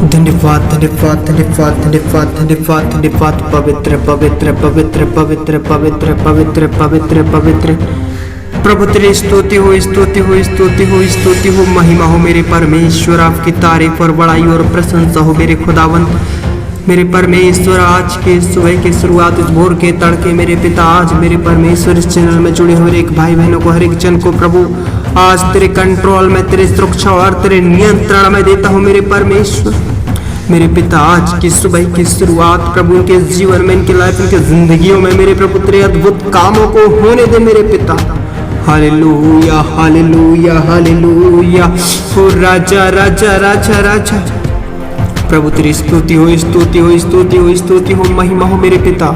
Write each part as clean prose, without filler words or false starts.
धन्यवाद धन्यवाद धन्यवाद धन्यवाद धन्यवाद धन्यवाद। पवित्र पवित्र पवित्र पवित्र पवित्र पवित्र पवित्र पवित्र प्रभु तेरी स्तुति हो स्तुति हो स्तुति हो स्तुति हो। महिमा हो मेरे परमेश्वर, आपकी तारीफ और बड़ाई और प्रशंसा हो मेरे खुदावंत, मेरे परमेश्वर। आज के सुबह की शुरुआत इस भोर के तड़के मेरे पिता, आज मेरे परमेश्वर इस चैनल में जुड़े हुए एक भाई बहनों को, हर एक जन को प्रभु आज तेरे कंट्रोल में, तेरे सुरक्षा और तेरे नियंत्रण में देता हूँ मेरे परमेश्वर। मेरे पिता आज की सुबह की शुरुआत प्रभु इनके जीवन में, इनके लाइफ, इनके जिंदगियों में मेरे प्रभु तेरे अद्भुत कामों को होने दे मेरे पिता। Hallelujah hallelujah hallelujah. ओ राजा राजा राजा राजा प्रभु तेरी स्तुति हो स्तुति हो स्तुति हो स्तुति हो। महिमा हो मेरे पिता,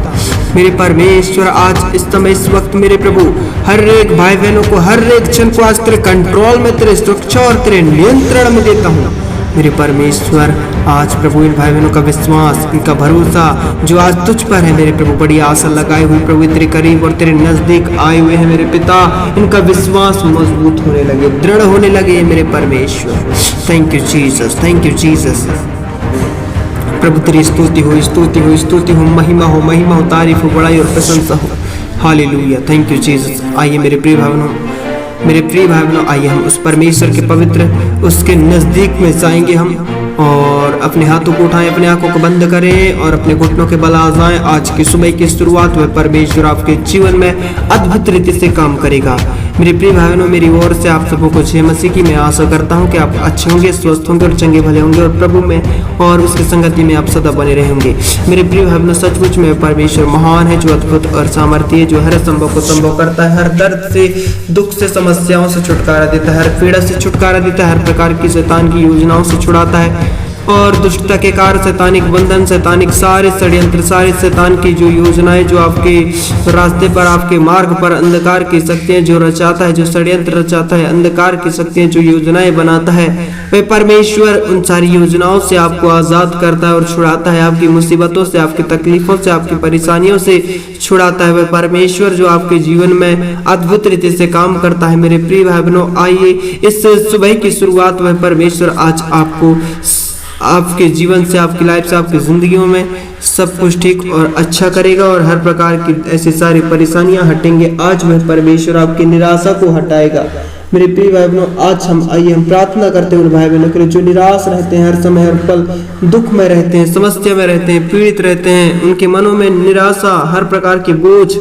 मेरे परमेश्वर। आज इस समय इस वक्त मेरे प्रभु हर एक भाई बहनों को, हर एक जन को आज तेरे कंट्रोल में, तेरे सुरक्षा और तेरे नियंत्रण में देता हूँ मेरे परमेश्वर। आज प्रभु इन भाई बहनों का विश्वास, इनका भरोसा जो आज तुझ पर है मेरे प्रभु, बड़ी आशा लगाए हुए प्रभु तेरे करीब और तेरे नजदीक आए हुए हैं मेरे पिता। इनका विश्वास मजबूत होने लगे, दृढ़ होने लगे मेरे परमेश्वर। Thank you Jesus, thank you Jesus. प्रभु तेरी स्तुति हो स्तुति हो स्तुति हो। महिमा हो, तारीफ हो, बड़ाई और प्रशंसा हो। Hallelujah, thank you Jesus. आइए मेरे प्रिय भाइयों, मेरे प्रिय भाई बहनों, आइए हम उस परमेश्वर के पवित्र, उसके नजदीक में जाएंगे हम, और अपने हाथों को उठाएं, अपने आंखों को बंद करें और अपने घुटनों के बल आ जाएं। आज की सुबह की शुरुआत में परमेश्वर आपके जीवन में अद्भुत रीति से काम करेगा मेरे प्रिय भाई बहनों। मेरी ओर से आप सबको को जय मसीह की मैं आशा करता हूं कि आप अच्छे होंगे, स्वस्थ होंगे और चंगे भले होंगे, और प्रभु में और उसकी संगति में आप सदा बने रहेंगे मेरे प्रिय भाई बहनों। सचमुच में परमेश्वर महान है, जो अद्भुत और सामर्थ्य है, जो हर संभव को संभव करता है, हर दर्द से, दुख से, समस्याओं से छुटकारा देता है, हर पीड़ा से छुटकारा देता है, हर प्रकार की शैतान की योजनाओं से छुड़ाता है, और दुष्टता के कार्य, शैतानिक बंधन, शैतानिक सारे षड्यंत्र, सारे शैतान की जो योजनाएं, जो आपके रास्ते पर, आपके मार्ग पर अंधकार की शक्तियां जो रचाता है, जो षड्यंत्र रचाता है, अंधकार की शक्तियां जो योजनाएं बनाता है, वह परमेश्वर उन सारी योजनाओं से आपको आजाद करता है और छुड़ाता है। आपकी मुसीबतों से, आपकी तकलीफों से, आपकी परेशानियों से छुड़ाता है वह परमेश्वर, जो आपके जीवन में अद्भुत रीति से काम करता है मेरे प्रिय भाई बहनों। आइए इस सुबह की शुरुआत वह परमेश्वर आज आपको, आपके जीवन से, आपकी लाइफ से, आपकी जिंदगियों में सब कुछ ठीक और अच्छा करेगा, और हर प्रकार की ऐसी सारी परेशानियां हटेंगे। आज वह परमेश्वर आपकी निराशा को हटाएगा मेरे प्रिय भाई बहनों। आज हम प्रार्थना करते हैं उन भाई बहनों के लिए जो निराश रहते हैं, हर समय हर पल दुख में रहते हैं, समस्या में रहते हैं, पीड़ित रहते हैं, उनके मनों में निराशा, हर प्रकार के बोझ,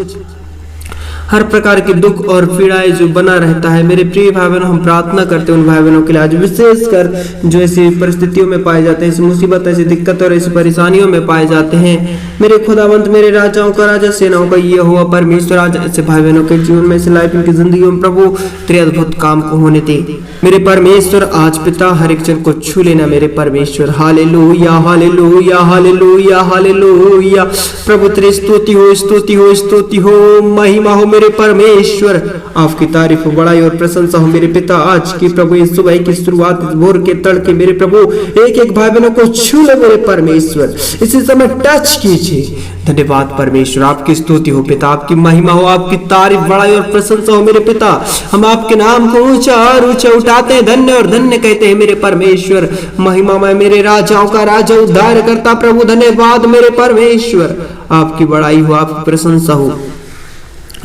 हर प्रकार के दुख और पीड़ाएं जो बना रहता है मेरे प्रिय भाई बहनों। हम प्रार्थना करते हैं उन भाई बहनों के लिए आज, विशेषकर जो ऐसी परिस्थितियों में पाए जाते हैं, ऐसी मुसीबत, ऐसी दिक्कत और ऐसी परेशानियों में पाए जाते हैं मेरे खुदावंत, मेरे राजाओं का राजा, सेनाओं का ये हुआ परमेश्वर। आज ऐसे भाई बहनों के जीवन में, ऐसे लाइफ की जिंदगियों में प्रभु तेरे अद्भुत काम को होने दे मेरे परमेश्वर। आज पिता हर एक जन को छू लेना मेरे परमेश्वर। Hallelujah hallelujah hallelujah hallelujah. प्रभु तेरी स्तुति हो स्तुति हो स्तुति हो। महिमा हो मेरे परमेश्वर, आपकी तारीफ हो, बड़ाई और प्रशंसा हो मेरे पिता। आज की प्रभु इस सुबह की शुरुआत, भोर के तड़के मेरे प्रभु एक एक भाई बहनों को छू ले मेरे परमेश्वर, इसी समय टच कीजिए। धन्यवाद परमेश्वर, आपकी स्तुति हो पिता, आपकी महिमा हो, आपकी तारीफ, बड़ाई और प्रशंसा हो मेरे पिता। हम आपके नाम को ऊंचा और ऊंचा उठाते हैं, धन्य और धन्य कहते हैं मेरे परमेश्वर। महिमा में मेरे राजाओं का राजा, उद्धार करता प्रभु, धन्यवाद मेरे परमेश्वर। आपकी बड़ाई हो, आपकी प्रशंसा हो,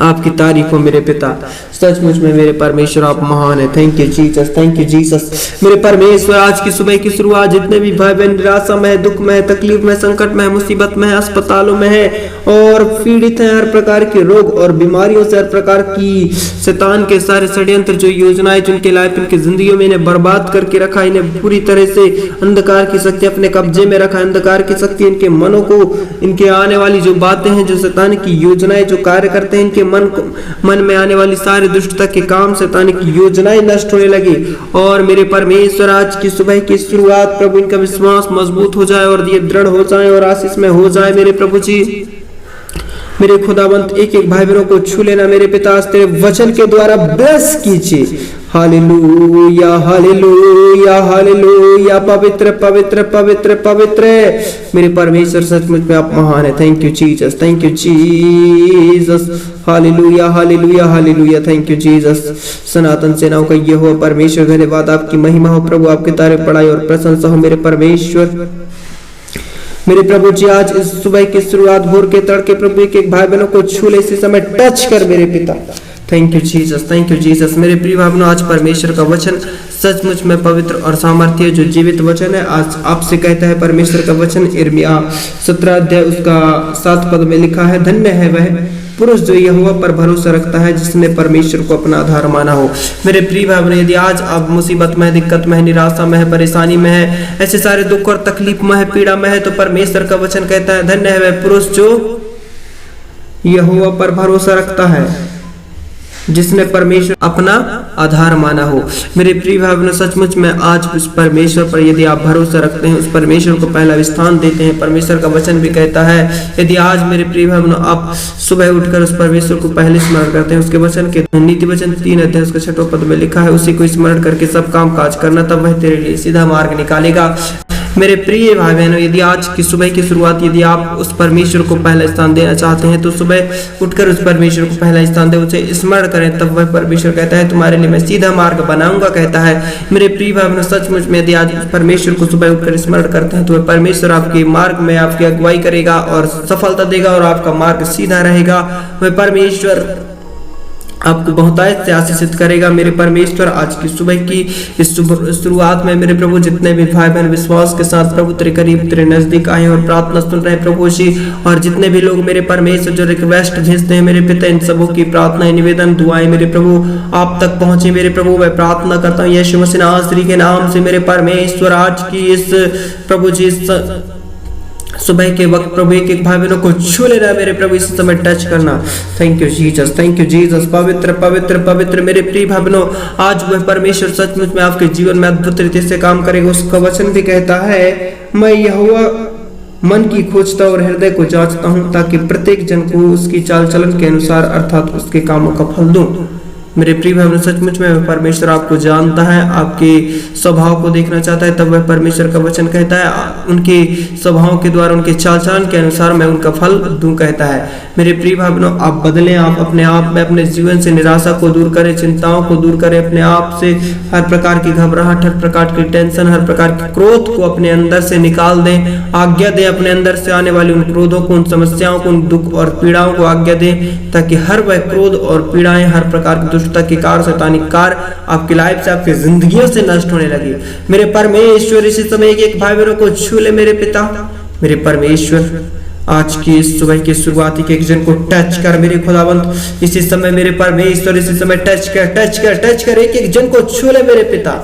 आपकी तारीफ हो मेरे पिता। सचमुच में मेरे परमेश्वर आप महान है। Thank you Jesus, thank you Jesus मेरे परमेश्वर। आज की सुबह की शुरुआत जितने भी भाई बहन निराशा में, दुख में, तकलीफ में, संकट में, मुसीबत में, अस्पतालों में है और पीड़ित हैं, हर प्रकार के रोग और बीमारियों से, हर प्रकार की शैतान के सारे षड्यंत्र, जो योजनाएं जिनके लाइफ, इनकी जिंदगियों में इन्हें बर्बाद करके रखा, इन्हें पूरी तरह से अंधकार की शक्ति अपने कब्जे में रखा, अंधकार की शक्ति इनके मनों को, इनके आने वाली जो बातें हैं, जो शैतान की योजनाएं जो कार्य करते हैं, इनके मन में आने वाली सारी दुष्टता के काम, शैतानिक योजनाएं नष्ट होने लगी। और मेरे परमेश्वर आज की सुबह की शुरुआत प्रभु इनका विश्वास मजबूत हो जाए और ये दृढ़ हो जाए और आशीष में हो जाए मेरे प्रभु जी। मेरे खुदावंत एक एक भाई बहनों को छू लेना मेरे पिता, आज तेरे वचन के द्वारा ब्लेस कीजिए। हालेलुया हालेलुया हालेलुया, पवित्र पवित्र पवित्र पवित्र मेरे परमेश्वर, सचमुच में आप महान है। Thank you Jesus, thank you Jesus, hallelujah hallelujah hallelujah, thank you Jesus. सनातन सेनाओं का यहोवा परमेश्वर धन्यवाद, आपकी महिमा हो प्रभु, आपके तारीफ पढ़ाई और प्रशंसा हो मेरे परमेश्वर। मेरे प्रभु जी आज इस सुबह की शुरुआत भोर के तड़के प्रभु एक एक भाई बहनों को छू ले, इसी समय टच कर मेरे पिता। Thank you Jesus, thank you Jesus. मेरे प्रिय भाई बहनों, आज परमेश्वर का वचन सचमुच में पवित्र और सामर्थ्य जो जीवित वचन है। आज आपसे कहता है परमेश्वर का वचन, यिर्मयाह 17 अध्याय उसका 7 पद में लिखा है, धन्य है वह पुरुष जो यहोवा पर भरोसा रखता है, जिसने परमेश्वर को अपना आधार माना हो। मेरे प्रिय भाई बहनों, यदि आज आप मुसीबत में है, दिक्कत में है, निराशा में है, परेशानी में है, ऐसे सारे दुख और तकलीफ में है, पीड़ा में है, तो परमेश्वर का वचन कहता है धन्य है वह पुरुष जो यहोवा पर भरोसा रखता है, जिसने परमेश्वर अपना आधार माना हो। मेरे प्रिय भाई बहनों, सचमुच में आज उस परमेश्वर पर यदि आप भरोसा रखते हैं, उस परमेश्वर को पहला स्थान देते हैं, परमेश्वर का वचन भी कहता है यदि आज मेरे प्रिय भाई बहनों आप सुबह उठकर उस परमेश्वर को पहले स्मरण करते हैं, उसके वचन के नीति वचन 3 अध्याय उसके 6 पद में लिखा है, उसी को स्मरण करके सब काम काज करना, तब वह तेरे लिए सीधा मार्ग निकालेगा। मेरे प्रिय भाई बहनों, यदि आज की सुबह की शुरुआत यदि आप उस परमेश्वर को पहला स्थान देना चाहते हैं, तो सुबह उठकर उस परमेश्वर को पहला स्थान दें, उसे स्मरण करें, तब वह परमेश्वर कहता है तुम्हारे लिए मैं सीधा मार्ग बनाऊंगा, कहता है। मेरे प्रिय भाई बहनों, सचमुच में यदि आज परमेश्वर को सुबह उठकर स्मरण करते हैं, तो वह परमेश्वर आपके मार्ग में आपकी अगुवाई करेगा और सफलता देगा और आपका मार्ग सीधा रहेगा। वह परमेश्वर आपको बहुतायत से आशीषित करेगा। मेरे परमेश्वर, आज की सुबह की इस शुरुआत में मेरे प्रभु जितने भी भाई बहन विश्वास के साथ प्रभु तेरे करीब तेरे नजदीक आए और प्रार्थना सुन रहे हैं प्रभु जी, और जितने भी लोग मेरे परमेश्वर जो रिक्वेस्ट भेजते हैं मेरे पिता, इन सबों की प्रार्थनाएं, निवेदन, दुआएं मेरे प्रभु आप तक पहुंचे। मेरे प्रभु मैं प्रार्थना करता हूँ यीशु मसीह नासरी के नाम से मेरे परमेश्वर, आज की इस प्रभु जी सुबह के वक्त प्रभु एक एक भाई बहनों को छू लेना मेरे प्रभु, इस समय टच करना। Thank you Jesus, thank you Jesus. पवित्र पवित्र पवित्र मेरे प्रिय भाई बहनों, आज वह परमेश्वर सचमुच में आपके जीवन में अद्भुत रीति से काम करेगा। उसका वचन भी कहता है मैं यहोवा मन की खोजता और हृदय को जांचता हूँ, ताकि प्रत्येक जन को उसकी चाल चलन के अनुसार अर्थात उसके कामों का फल दूं। मेरे प्रिय भाई सचमुच में परमेश्वर आपको जानता है, आपके स्वभाव को देखना चाहता है, तब वह परमेश्वर का वचन कहता है उनके स्वभाव के द्वारा उनके चाल चलन के अनुसार मैं उनका फल दूं, कहता है। मेरे प्रिय भाई बहनों, आप बदलें, आप अपने आप में अपने जीवन से निराशा को दूर करें, चिंताओं को दूर करें, अपने आप से हर प्रकार की घबराहट, हर प्रकार की टेंशन, हर प्रकार के क्रोध को अपने अंदर से निकाल दें। आज्ञा दें अपने अंदर से आने वाली उन क्रोधों को, उन समस्याओं को, उन दुख और पीड़ाओं को आज्ञा दें, ताकि हर वह क्रोध और पीड़ाएं, हर प्रकार की दुष्टता की कार, शैतानिक कार आपकी लाइफ से, आपकी जिंदगियों से नष्ट होने लगी। मेरे परमेश्वर, इसी समय एक भाई बहनों को छू ले मेरे पिता। मेरे परमेश्वर, आज की इस सुबह की शुरुआत एक जन को टच कर मेरे खुदावंत, इसी समय मेरे परमेश्वर, इसी समय टच कर टच कर टच कर एक एक जन को छू ले मेरे पिता।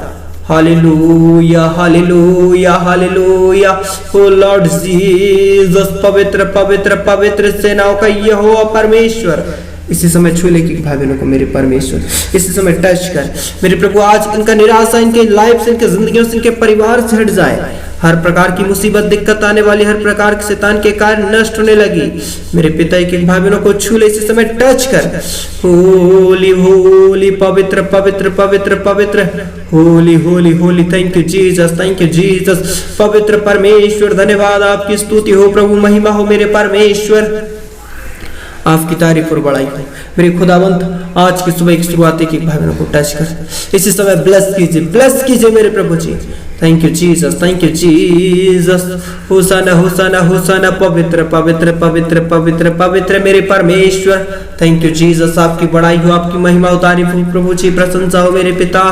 हालेलुया हालेलुया हालेलुया, ओ लॉर्ड जीसस, पवित्र पवित्र पवित्र सेनाओं का यहोवा परमेश्वर, इसी समय छू ले भाई बहनों को मेरे परमेश्वर, इसी समय टच कर मेरे प्रभु। आज इनका निराशा इनके लाइफ से, इनके जिंदगियों से, इनके परिवार से हट जाए। हर प्रकार की मुसीबत, दिक्कत आने वाली, हर प्रकार के शैतान के कार्य नष्ट होने लगी। मेरे पिता एक भाई बहनों को छू ले, इसी समय टच कर। होली होली, पवित्र पवित्र पवित्र पवित्र, Holi Holi Holi, thank you Jesus, thank you Jesus. पवित्र परमेश्वर, धन्यवाद, आपकी स्तुति हो प्रभु, महिमा हो मेरे परमेश्वर, आपकी तारीफ और बड़ाई हो मेरे खुदावंत। आज की सुबह की शुरुआत एक भाई बहनों को टच कर, इसी समय ब्लेस कीजिए मेरे प्रभु जी। Thank you Jesus, thank you Jesus. Hosanna hosanna hosanna, पवित्र पवित्र पवित्र पवित्र पवित्र मेरे परमेश्वर, थैंक यू जीसस। आपकी बड़ाई हो, आपकी महिमा हो, तारीफ हो प्रभु जी, प्रशंसा हो मेरे पिता।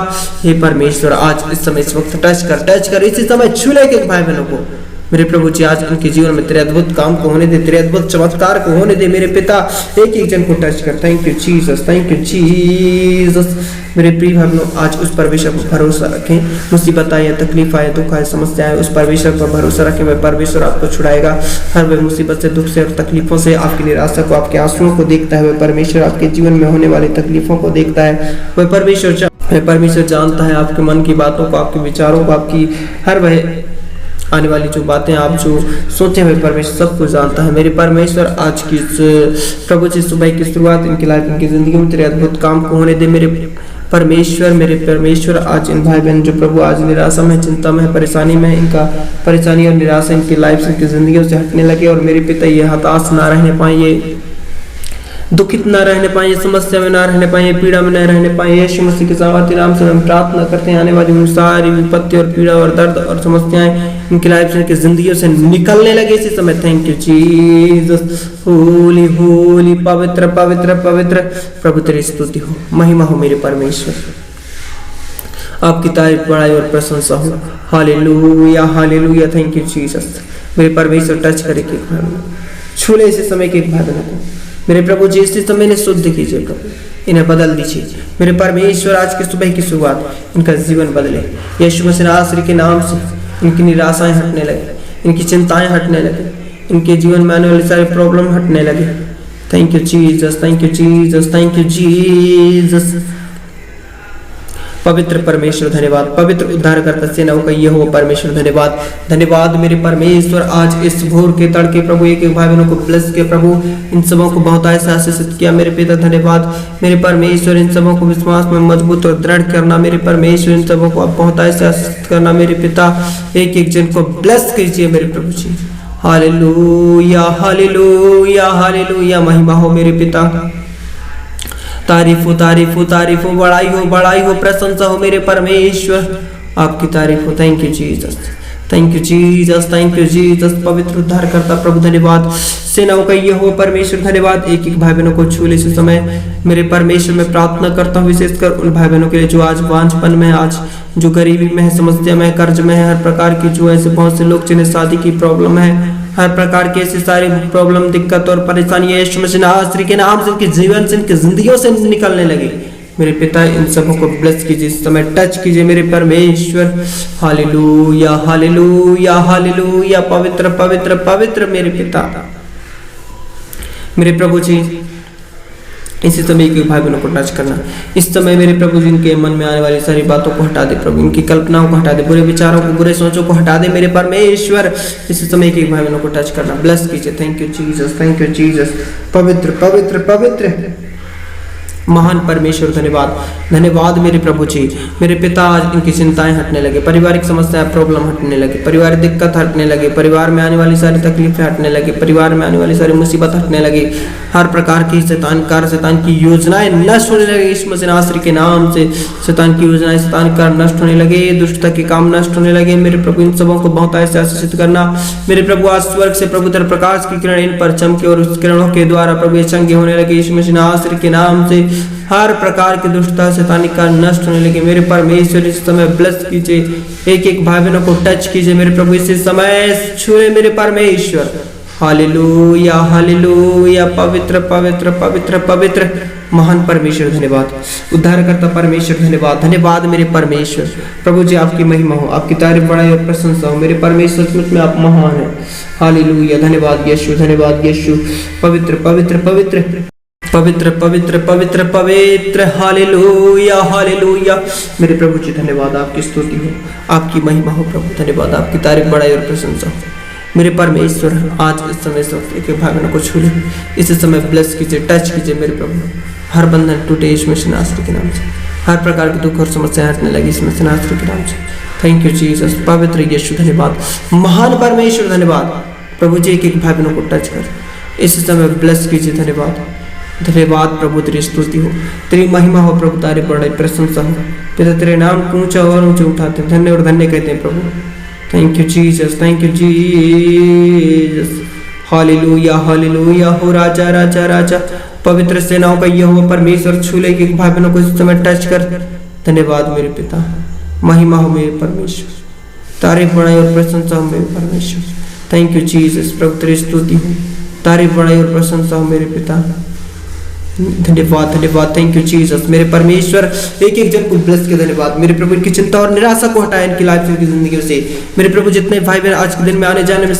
हे परमेश्वर, आज इस समय, इस वक्त टच कर इसी समय छू ले के भाई बहनों को मेरे प्रभु जी। आज उनके जीवन में तेरे अद्भुत काम को होने दे, तेरे अद्भुत चमत्कार को होने दे मेरे पिता। एक एक जन को टच कर। Thank you Jesus, thank you Jesus. मेरे प्रिय भाई बहनों, आज उस परमेश्वर पर भरोसा रखें। मुसीबत आए, तकलीफ आए, दुख आए, समस्या आए, उस परमेश्वर पर भरोसा रखें। वह परमेश्वर आपको छुड़ाएगा हर वह मुसीबत से, दुख से और तकलीफों से। आपकी निराशा को, आपके आंसुओं को देखता है वह परमेश्वर, आपके जीवन में होने वाली तकलीफों को देखता है वह परमेश्वर जानता है आपके मन की बातों को, आपके विचारों को, आपकी हर वह आने वाली जो बातें आप जो सोचे हुए परमेश्वर सब कुछ जानता है। मेरे परमेश्वर आज की प्रभु जी सुबह की शुरुआत इनकी लाइफ इनकी जिंदगी में तेरे अद्भुत काम को होने दे। मेरे परमेश्वर आज इन भाई बहन जो प्रभु आज निराशा में, चिंता में, परेशानी में, इनका परेशानी और निराशा इनकी लाइफ से, इनकी जिंदगियों से हटने लगे और मेरे पिता ये हताश ना रहने पाए, ये दुखित न रहने पाए, समस्या में न रहने पाए, पीड़ा में न रहने पाए। यीशु मसीह के सामर्थ्य नाम से हम प्रार्थना करते हैं। आने वाली सारी विपत्ति और पीड़ा और दर्द और समस्याएं इनकी लाइफ से, इनकी जिंदगियों से निकलने लगे इसी समय। Thank you Jesus, Holi Holi, पवित्र पवित्र पवित्र प्रभु तेरी स्तुति हो, महिमा हो मेरे परमेश्वर। आपकी तारीफ, बड़ाई और प्रशंसा हो। Hallelujah hallelujah. Thank you Jesus. मेरे परमेश्वर टच करे कि छू ले इसी समय के एक भाई बहनों को मेरे प्रभु जी, इसी समय ने शुद्ध कीजिए प्रभु, इन्हें बदल दीजिए मेरे परमेश्वर। आज की सुबह की शुरुआत इनका जीवन बदले यीशु मसीह नासरी के नाम से। इनकी निराशाएं हटने लगे, इनकी चिंताएं हटने लगे, इनके जीवन में आने वाले सारे प्रॉब्लम हटने लगे। Thank you Jesus, thank you Jesus, thank you Jesus. पवित्र परमेश्वर धन्यवाद, पवित्र उद्धारकर्ता सेनाओं का ये हो परमेश्वर धन्यवाद। धन्यवाद मेरे परमेश्वर। आज इस भोर के तड़के प्रभु एक एक भाई बहनों को ब्लेस किया प्रभु, इन सबों को बहुत ऐसा आशीषित किया मेरे पिता। धन्यवाद मेरे परमेश्वर, इन सबों को विश्वास में मजबूत और दृढ़ करना मेरे परमेश्वर। इन सबों को आप बहुत ऐसा आशीषित करना मेरे पिता। एक एक जन को ब्लेस कीजिए मेरे प्रभु जी। Hallelujah hallelujah hallelujah. महिमा हो मेरे पिता। तारीफ हो तारीफ हो तारीफ हो, बड़ाई हो प्रशंसा हो मेरे परमेश्वर। आपकी तारीफ हो। Thank you Jesus, thank you Jesus, thank you Jesus. पवित्र उद्धार करता प्रभु धन्यवाद। सेनाओं का ये हो परमेश्वर धन्यवाद। एक एक भाई बहनों को छू ले इस समय मेरे परमेश्वर में प्रार्थना करता हूँ, विशेषकर उन भाई बहनों के लिए जो आज वांझपन में, आज जो गरीबी में है, समस्या में, कर्ज में है, हर प्रकार की जो ऐसे बहुत से लोग जिन्हें शादी की प्रॉब्लम है, हर प्रकार के ऐसी सारी प्रॉब्लम, दिक्कत और परेशानी यीशु मसीह नासरी के नाम से इनके जीवन से, इनकी जिंदगियों से निकलने लगी मेरे पिता। इन सबों को ब्लेस कीजिए इस समय, टच कीजिए मेरे परमेश्वर। Hallelujah hallelujah hallelujah. पवित्र पवित्र पवित्र मेरे पिता। मेरे प्रभु जी इसी समय के भाई बहनों को टच करना इस समय मेरे प्रभु जी। इनके मन में आने वाली सारी बातों को हटा दे प्रभु, इनकी कल्पनाओं को हटा दे, बुरे विचारों को, बुरे सोचों को हटा दे मेरे परमेश्वर। इसी समय के भाई बहनों को टच करना, ब्लेस कीजिए। Thank you Jesus, thank you Jesus. पवित्र पवित्र पवित्र महान परमेश्वर धन्यवाद, धन्यवाद मेरे प्रभु जी। मेरे पिता आज इनकी चिंताएं हटने लगे, पारिवारिक समस्याएं, प्रॉब्लम हटने लगे, परिवारिक दिक्कत हटने लगे, परिवार में आने वाली सारी तकलीफें हटने लगे, परिवार में आने वाली सारी मुसीबत हटने लगी। हर प्रकार की शैतान की योजनाएं नष्ट होने लगे यीशु मसीह नासरी के नाम से। शैतान की योजनाएं, शैतान का नष्ट होने लगे, दुष्टता के काम नष्ट होने लगे मेरे प्रभु। इन सबों को बहुत ऐसे आशीषित करना मेरे प्रभु। आज स्वर्ग से प्रभु तेरे प्रकाश की किरण इन पर चमके और उस किरणों के द्वारा प्रभु ये चंगे होने लगे यीशु मसीह नासरी के नाम से। हर प्रकार की दुष्टता शैतानी का नष्ट होने लगे मेरे परमेश्वर। इस समय ब्लेस कीजिए, एक एक भाई बहनों को टच कीजिए मेरे प्रभु। इसी समय छुए मेरे परमेश्वर। Hallelujah hallelujah. पवित्र पवित्र पवित्र पवित्र महान परमेश्वर धन्यवाद, उद्धारकर्ता परमेश्वर धन्यवाद, धन्यवाद मेरे परमेश्वर। प्रभु जी आपकी महिमा हो, आपकी तारीफ, बड़ाई और प्रशंसा हो मेरे परमेश्वर। सच में आप महान हैं। हालेलुया। धन्यवाद यीशु, धन्यवाद यीशु। पवित्र पवित्र पवित्र पवित्र पवित्र पवित्र पवित्र। हालेलुया हालेलुया मेरे प्रभु जी धन्यवाद। आपकी स्तुति हो, आपकी महिमा हो प्रभु। धन्यवाद, आपकी तारीफ, बड़ाई और प्रशंसा हो मेरे परमेश्वर। आज इस समय एक भाई बहनों को छू ले, इस समय ब्लेस कीजिए, टच कीजिए मेरे प्रभु। हर बंधन टूटे यीशु मसीह नासरी के नाम से। हर प्रकार की दुख और समस्या हटने लगी यीशु मसीह नासरी के नाम से। Thank you Jesus. पवित्र यीशु धन्यवाद, महान परमेश्वर धन्यवाद। प्रभु जी एक एक भाई बहनों को टच कर इस समय ब्लेस कीजिए। धन्यवाद, धन्यवाद प्रभु। तेरी स्तुति हो, तेरी महिमा हो प्रभु, तारीफ, बड़ाई, प्रशंसा हो पिता। तेरे नाम को ऊंचा और ऊंचा उठाते हैं, धन्य और धन्य कहते हैं प्रभु। Thank you Jesus, thank you Jesus. Hallelujah hallelujah. हो राजा राजा राजा, पवित्र सेनाओं का ये हो परमेश्वर। छूले के भाई बहनों को इस समय टच कर। धन्यवाद मेरे पिता, महिमा हो मेरे परमेश्वर, तारीफ, बड़ाई और प्रशंसा हो मेरे परमेश्वर। Thank you Jesus. प्रभु तेरी स्तुति हो, तारीफ, बड़ाई और प्रशंसा हो मेरे पिता। धन्यवाद धन्यवाद। थैंक यू जीसस मेरे परमेश्वर। एक एक जन को ब्लेस के धन्यवाद मेरे प्रभु। इनकी चिंता और निराशा को हटाए इनकी लाइफ, इनकी जिंदगी से मेरे प्रभु। जितने भाई बहन आज के दिन में आने जाने में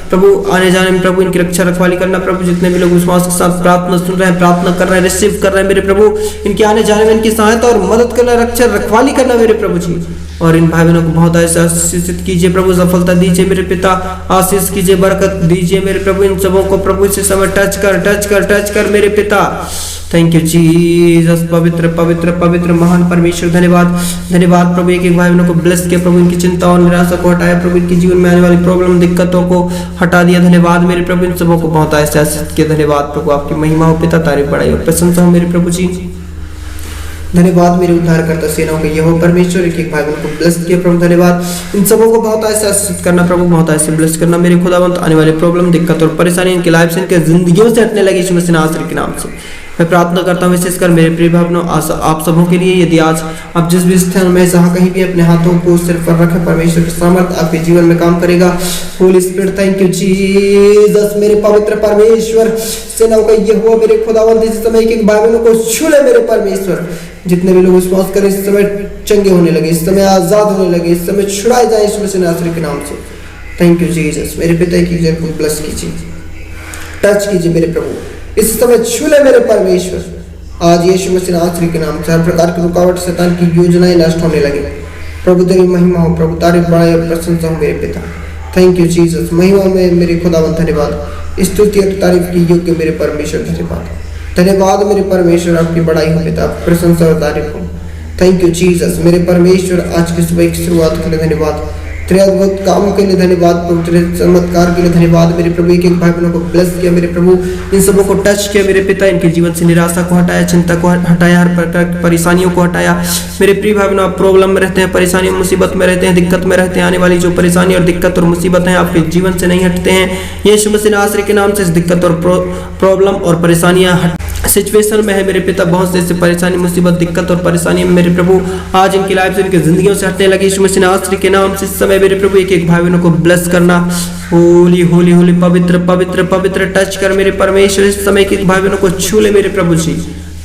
प्रभु, आने जाने में प्रभु इनकी रक्षा रखवाली करना प्रभु। जितने भी लोग विश्वास के साथ प्रार्थना सुन रहे हैं, प्रार्थना कर रहे हैं, रिसीव कर रहे हैं मेरे प्रभु, इनके आने जाने में इनकी सहायता और मदद करना, रक्षा रखवाली करना मेरे प्रभु जी। और इन भाई बहनों को बहुत ऐसा आशीषित कीजिए प्रभु, सफलता दीजिए मेरे पिता, आशीष कीजिए, बरकत दीजिए मेरे प्रभु। इन सबों को प्रभु इस समय टच कर मेरे पिता। थैंक यू जीसस, पवित्र पवित्र पवित्र महान परमेश्वर, धन्यवाद धन्यवाद प्रभु। एक एक भाई बहनों को ब्लेस किया प्रभु, इनकी चिंता और निराशा को हटाया प्रभु, इनके जीवन में आने वाली प्रॉब्लम दिक्कतों को हटा दिया। धन्यवाद मेरे प्रभु, इन सबों को बहुत ऐसे आशीष किया। धन्यवाद प्रभु, आपकी महिमा हो पिता, तारीफ बढ़ाई और प्रशंसा हो मेरे प्रभु जी। धन्यवाद मेरे उद्धारकर्ता सेनाओं के यहोवा परमेश्वर, एक एक भाई बहन को ब्लेस किया प्रभु। धन्यवाद, इन सबों को बहुत ऐसे आशीषित करना प्रभु, बहुत ऐसे ब्लेस करना मेरे खुदावंत। आने वाले प्रॉब्लम दिक्कत और परेशानी इनकी लाइफ से, इनके जिंदगियों से हटने लगी यीशु मसीह नासरी के नाम से। मैं प्रार्थना करता हूँ विशेषकर मेरे प्रिय भाइयों आप सबों के लिए, यदि आज आप जिस भी स्थान में जहाँ कहीं भी अपने हाथों को सिर पर रखें, परमेश्वर की सामर्थ आपके जीवन में काम करेगा। Holi spirit, thank you Jesus, मेरे पवित्र परमेश्वर, सेनाओं का यहोवा मेरे खुदावंत, इस समय एक एक भाई बहनों को छू ले मेरे परमेश्वर। जितने भी लोग विश्वास करें इस समय चंगे होने लगे, इस समय आजाद होने लगे, इस समय छुड़ाए जाए यीशु मसीह नासरी के नाम से। थैंक यू जीसस, मेरे पिता की जन को ब्लेस कीजिए, टच कीजिए मेरे प्रभु, इस समय छू ले मेरे परमेश्वर। आज यीशु मसीह नासरी के नाम से हर प्रकार की रुकावट, शैतान की योजनाएं नष्ट होने लगे। प्रभु तेरी महिमा हो प्रभु, तारीफ बढ़ाई और प्रशंसा हो मेरे पिता। थैंक यू जीसस, महिमा में मेरे खुदावंत, धन्यवाद, स्तुति और तारीफ की योग्य मेरे परमेश्वर, धन्यवाद धन्यवाद मेरे परमेश्वर, आपकी बड़ाई हो पिता, प्रशंसा और तारीफ हो। थैंक यू जीसस, मेरे परमेश्वर, आज की सुबह की शुरुआत के लिए धन्यवाद, तेरे अद्भुत कामों के लिए धन्यवाद प्रभु, तेरे चमत्कार के लिए धन्यवाद मेरे प्रभु। एक एक भाई बहनों को ब्लेस किया मेरे प्रभु, इन सबों को टच किया मेरे पिता, इनके जीवन से निराशा को हटाया, चिंता को हटाया, हर प्रकार की परेशानियों को हटाया मेरे प्रिय भाई बहनों। आप प्रॉब्लम में रहते हैं, परेशानी मुसीबत में रहते हैं, दिक्कत में रहते हैं, आने वाली जो परेशानी और दिक्कत और मुसीबत है आपके जीवन से नहीं हटते हैं। यीशु मसीह नासरी के नाम से इस दिक्कत और प्रॉब्लम और परेशानियां सिचुएशन में है मेरे पिता, बहुत से ऐसे परेशानी, मुसीबत, दिक्कत और परेशानी में मेरे प्रभु आज इनकी लाइफ से, इनकी जिंदगियों से हटने लगी यीशु मसीह नासरी के नाम से। इस समय मेरे प्रभु एक एक भाई बहनों को ब्लेस करना, होली होली होली, पवित्र पवित्र पवित्र, टच कर मेरे परमेश्वर। इस समय एक एक भाई बहनों को छू ले मेरे प्रभु जी।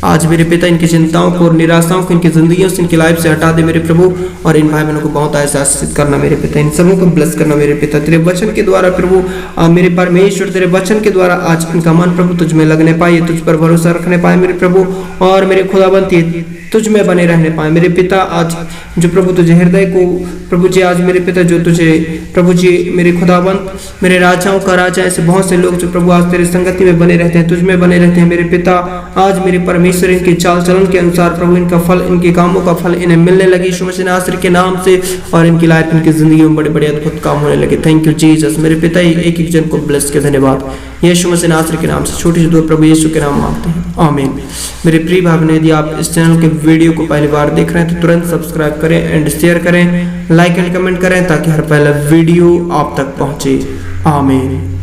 आज मेरे पिता इनकी चिंताओं को और निराशाओं को इनकी जिंदगियों से, इनकी लाइफ से हटा दे मेरे प्रभु, और इन भाई बहनों को बहुत ऐसा आशीषित करना मेरे पिता, इन सबों को ब्लेस करना मेरे पिता। तेरे वचन के द्वारा प्रभु मेरे परमेश्वर, तेरे वचन के द्वारा आज इनका मन प्रभु तुझ में लगने पाए, तुझ पर भरोसा रखने पाए मेरे प्रभु, और मेरे खुदाबंद तुझ में बने रहने पाए मेरे पिता। आज जो प्रभु तुझे हृदय को प्रभु जी, आज मेरे पिता जो तुझे प्रभु जी मेरे खुदाबंद, मेरे राजाओं का राजा, ऐसे बहुत से लोग जो प्रभु आज तेरी संगति में बने रहते हैं, तुझ में बने रहते हैं मेरे पिता। आज मेरे परमेश्वर इनके चाल चलन के अनुसार प्रभु इनका फल, इनके कामों का फल इन्हें मिलने लगी यीशु मसीह नासरी के नाम से, और इनकी लाइफ, इनकी जिंदगी में बड़े बड़े अद्भुत काम होने लगे। थैंक यू जीसस, मेरे पिता एक एक जन को ब्लेस के धन्यवाद यीशु मसीह नासरी के नाम से, छोटी सी दूर प्रभु यीशु के नाम मांगते हैं, आमीन। मेरे प्रिय भाई बहन, यदि आप इस चैनल के वीडियो को पहली बार देख रहे हैं तो तुरंत सब्सक्राइब करें एंड शेयर करें, लाइक एंड कमेंट करें, ताकि हर पहला वीडियो आप तक पहुंचे, आमीन।